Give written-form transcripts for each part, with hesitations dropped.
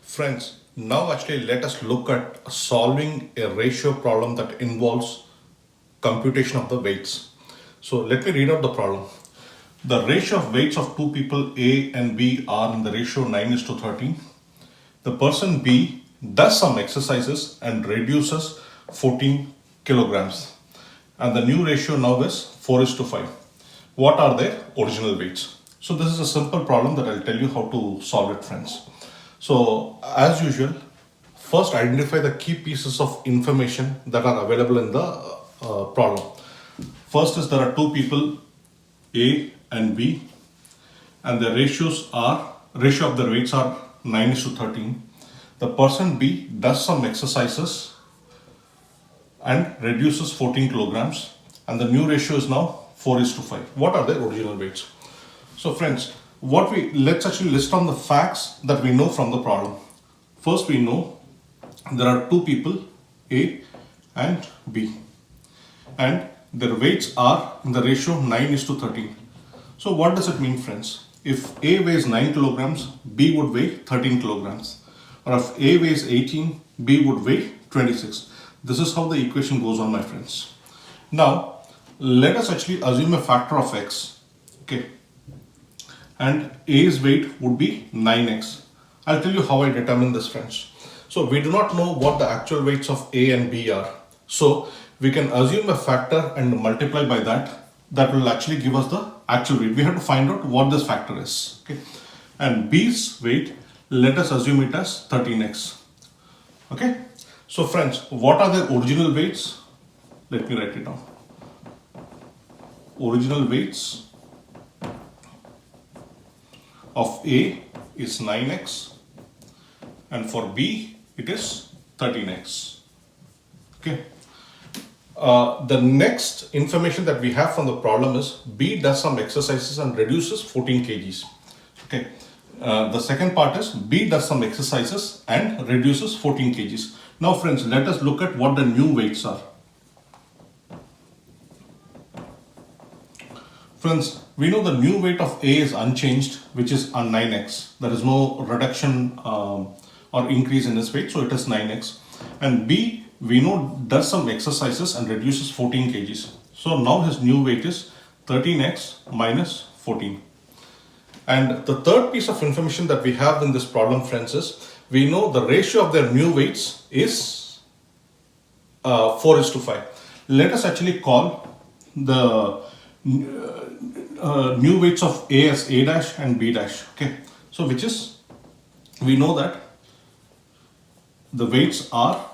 Friends, now actually let us look at solving a ratio problem that involves computation of the weights. So let me read out the problem. The ratio of weights of two people A and B are in the ratio 9 is to 13. The person B does some exercises and reduces 14 kilograms. And the new ratio now is 4 is to 5. What are their original weights? So this is a simple problem that I'll tell you how to solve it, friends. So as usual, first identify the key pieces of information that are available in the problem. First is there are two people A and B, and the ratio of their weights are 9 is to 13. The person B does some exercises and reduces 14 kilograms, and the new ratio is now 4 is to 5. What are their original weights? So friends, let's actually list down the facts that we know from the problem. First, we know there are two people A and B, and their weights are in the ratio 9 is to 13. So what does it mean, friends? If A weighs 9 kilograms, B would weigh 13 kilograms. Or if A weighs 18, B would weigh 26. This is how the equation goes on, my friends. Now, let us actually assume a factor of x. Okay. And A's weight would be 9x. I'll tell you how I determine this, friends. So we do not know what the actual weights of A and B are. So we can assume a factor and multiply by that. That will actually give us the actual weight. We have to find out what this factor is. Okay. And B's weight, let us assume it as 13x. Okay. So friends, what are the original weights? Let me write it down. Original weights of A is 9x, and for B it is 13x. Okay. The next information that we have from the problem is B does some exercises and reduces 14 kgs. Okay. The second part is B does some exercises and reduces 14 kgs. Now friends, let us look at what the new weights are. Friends, we know the new weight of A is unchanged, which is 9x. There is no reduction or increase in his weight, so it is 9x. And B, we know, does some exercises and reduces 14 kgs. So now his new weight is 13x minus 14. And the third piece of information that we have in this problem, friends, is we know the ratio of their new weights is 4 is to 5. Let us actually call the new weights of A as A dash and B dash. Okay, so which is, we know that the weights are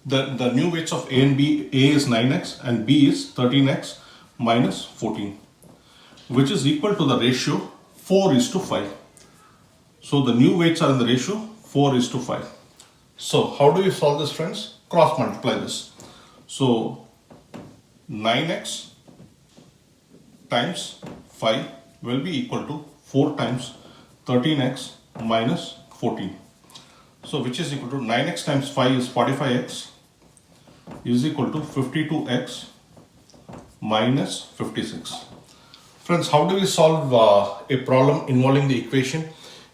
the new weights of A and B. A is 9x and B is 13x minus 14, which is equal to the ratio 4 is to 5. So the new weights are in the ratio 4 is to 5. So how do you solve this, friends? Cross multiply this. So 9x times 5 will be equal to 4 times 13x minus 14. So which is equal to 9x times 5 is 45x is equal to 52x minus 56. Friends, how do we solve a problem involving the equation?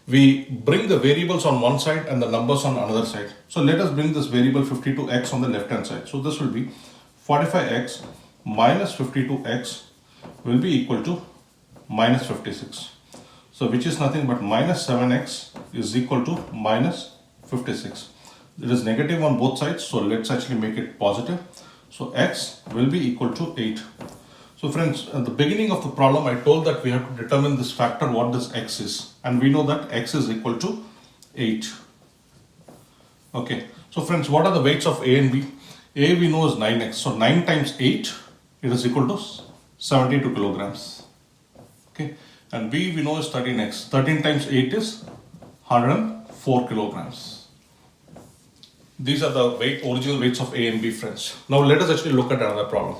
We bring the variables on one side and the numbers on another side. So let us bring this variable 52x on the left hand side. So this will be 45x minus 52x will be equal to minus 56. So which is nothing but minus 7x is equal to minus 56. It is negative on both sides, so let's actually make it positive. So x will be equal to 8. So friends, at the beginning of the problem, I told that we have to determine this factor, what this x is. And we know that x is equal to 8. Okay, so friends, what are the weights of A and B? A we know is 9x. So 9 times 8, it is equal to 72 kilograms. Okay, and B we know is 13x. 13 times 8 is 104 kilograms. These are the original weights of A and B, friends. Now let us actually look at another problem.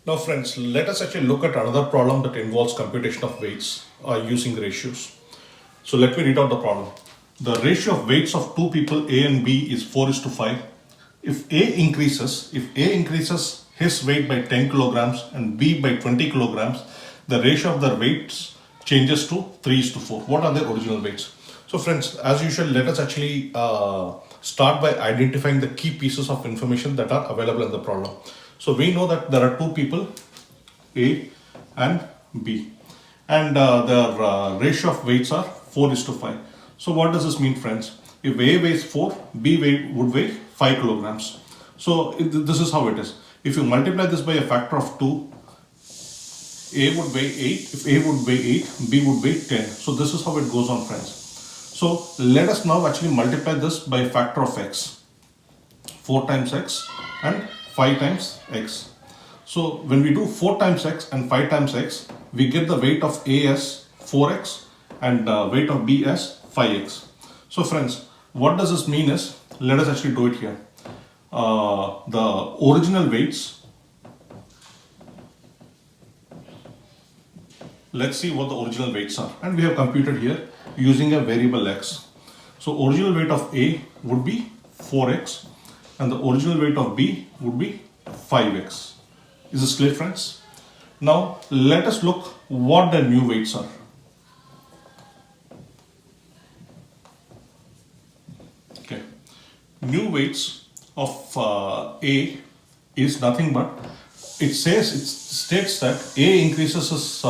Now friends, let us actually look at another problem that involves computation of weights using ratios. So let me read out the problem. The ratio of weights of two people A and B is 4 is to 5. If A increases his weight by 10 kilograms and B by 20 kilograms, the ratio of their weights changes to 3:4. What are their original weights? So friends, as usual, let us actually start by identifying the key pieces of information that are available in the problem. So we know that there are two people, A and B, and their ratio of weights are 4:5. So what does this mean, friends? If A weighs 4, B would weigh 5 kilograms. So this is how it is. If you multiply this by a factor of 2, A would weigh 8. If A would weigh 8, B would weigh 10. So this is how it goes on, friends. So let us now actually multiply this by a factor of x. 4 times x and 5 times x. So when we do 4 times x and 5 times x, we get the weight of A as 4x and weight of B as 5x. So friends, what does this mean is, let us actually do it here. The original weights, let's see what the original weights are, and we have computed here using a variable x. So original weight of A would be 4x and the original weight of B would be 5x. Is this clear, friends? Now let us look what the new weights are. Okay, new weights of A is nothing but, it states that A increases his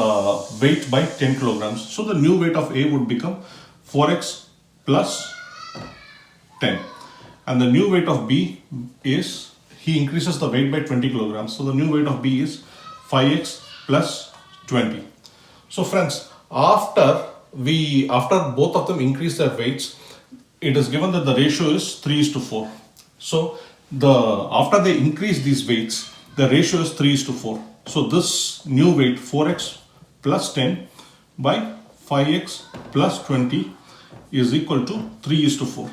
weight by 10 kilograms. So the new weight of A would become 4x plus 10. And the new weight of B is, he increases the weight by 20 kilograms. So the new weight of B is 5x plus 20. So friends, after both of them increase their weights, it is given that the ratio is 3:4. So after they increase these weights, the ratio is 3:4. So this new weight 4x plus 10 by 5x plus 20 is equal to 3:4.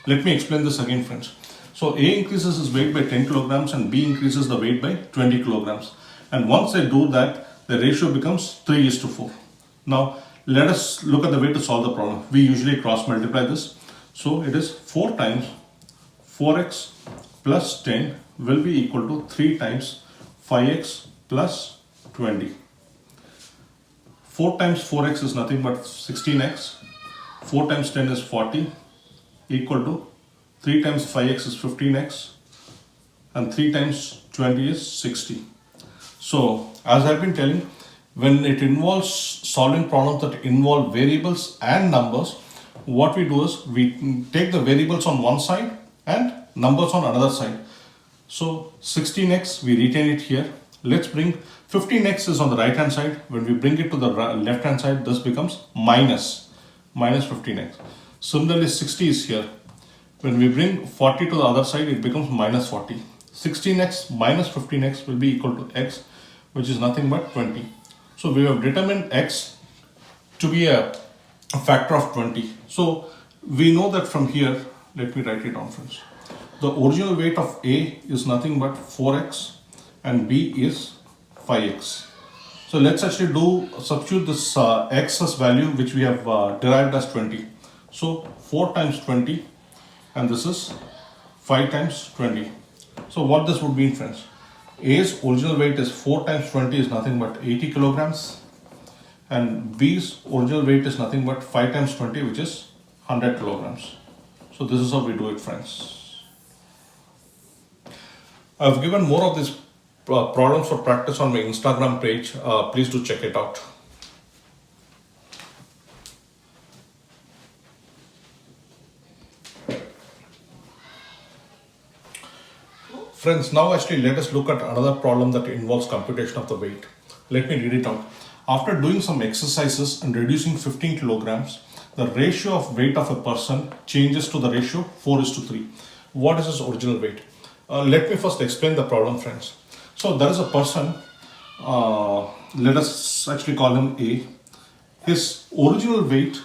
Let me explain this again, friends. So A increases his weight by 10 kilograms and B increases the weight by 20 kilograms. And once they do that, the ratio becomes 3:4. Now let us look at the way to solve the problem. We usually cross multiply this. So it is 4 times 4x plus 10 will be equal to 3 times 5x plus 20. 4 times 4x is nothing but 16x. 4 times 10 is 40, equal to 3 times 5x is 15x, and 3 times 20 is 60. So as I've been telling, when it involves solving problems that involve variables and numbers, what we do is we take the variables on one side and numbers on another side. So 16x, we retain it here. Let's bring 15x is on the right hand side. When we bring it to the left hand side, this becomes minus 15x. Similarly, 60 is here. When we bring 40 to the other side, it becomes minus 40. 16x minus 15x will be equal to x, which is nothing but 20. So we have determined x to be a factor of 20. So we know that from here, let me write it down, friends. The original weight of A is nothing but 4x and B is 5x. So let's actually substitute this x's value which we have derived as 20. So 4 times 20 and this is 5 times 20. So what this would mean, friends? A's original weight is 4 times 20 is nothing but 80 kilograms and B's original weight is nothing but 5 times 20 which is 100 kilograms. So this is how we do it, friends. I've given more of these problems for practice on my Instagram page. Please do check it out. Friends, now actually let us look at another problem that involves computation of the weight. Let me read it out. After doing some exercises and reducing 15 kilograms, the ratio of weight of a person changes to the ratio 4:3. What is his original weight? Let me first explain the problem, friends. So there is a person, let us actually call him A. His original weight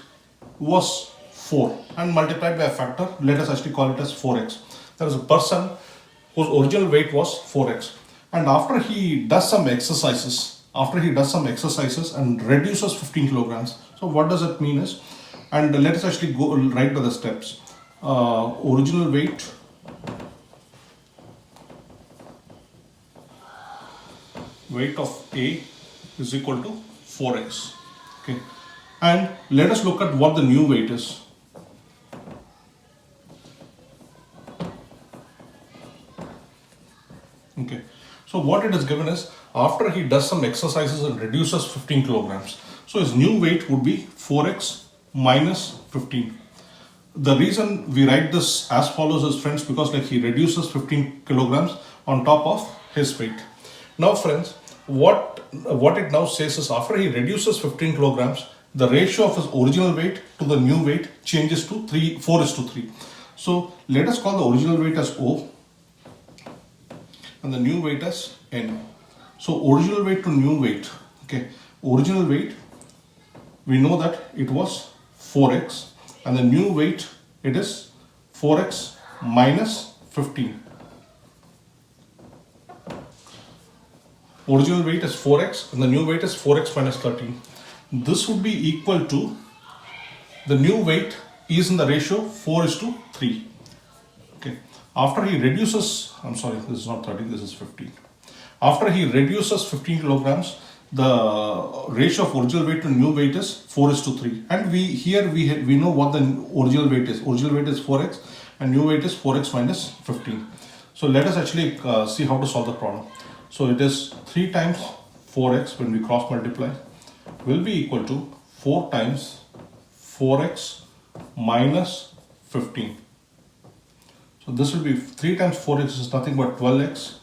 was 4 and multiplied by a factor, let us actually call it as 4x. There is a person whose original weight was 4x, and after he does some exercises and reduces 15 kilograms. So what does it mean is, and let us actually go right to the steps. Original weight weight of A is equal to 4x. Okay, and let us look at what the new weight is. Okay, so what it is given is, after he does some exercises and reduces 15 kilograms, so his new weight would be 4x minus 15. The reason we write this as follows is, friends, because like he reduces 15 kilograms on top of his weight. Now friends, what it now says is, after he reduces 15 kilograms, the ratio of his original weight to the new weight changes to 4:3. So let us call the original weight as O and the new weight as N. So original weight to new weight, okay, original weight, we know that it was 4x, and the new weight, it is 4x minus 15. Original weight is 4x and the new weight is 4x minus 13. This would be equal to, the new weight is in the ratio 4:3. Okay. After he reduces, I'm sorry, this is not 13, this is 15. After he reduces 15 kilograms, the ratio of original weight to new weight is 4:3. And we know what the original weight is. Original weight is 4x and new weight is 4x minus 15. So let us actually see how to solve the problem. So it is 3 times 4x when we cross multiply will be equal to 4 times 4x minus 15. So this will be 3 times 4x is nothing but 12x,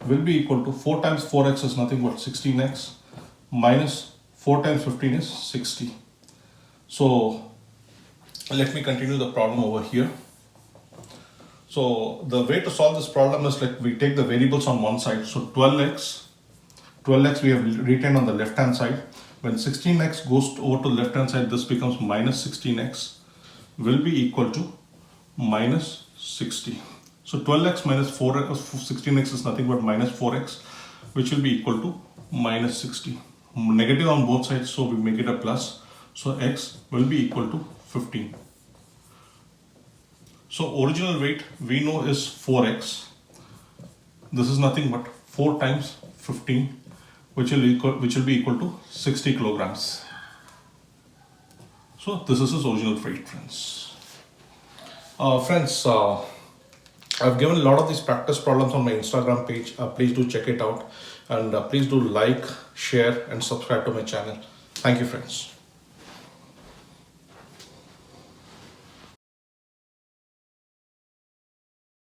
will be equal to 4 times 4x is nothing but 16x minus 4 times 15 is 60. So let me continue the problem over here. So the way to solve this problem is, like, we take the variables on one side. So 12x we have retained on the left hand side. When 16x goes over to the left hand side, this becomes minus 16x will be equal to minus 60. So 12x minus 16x is nothing but minus 4x, which will be equal to minus 60. Negative on both sides, so we make it a plus. So x will be equal to 15. So original weight we know is 4x. This is nothing but 4 times 15, which will be equal to 60 kilograms. So this is his original weight, friends. I've given a lot of these practice problems on my Instagram page. Please do check it out, and please do like, share and subscribe to my channel. Thank you, friends.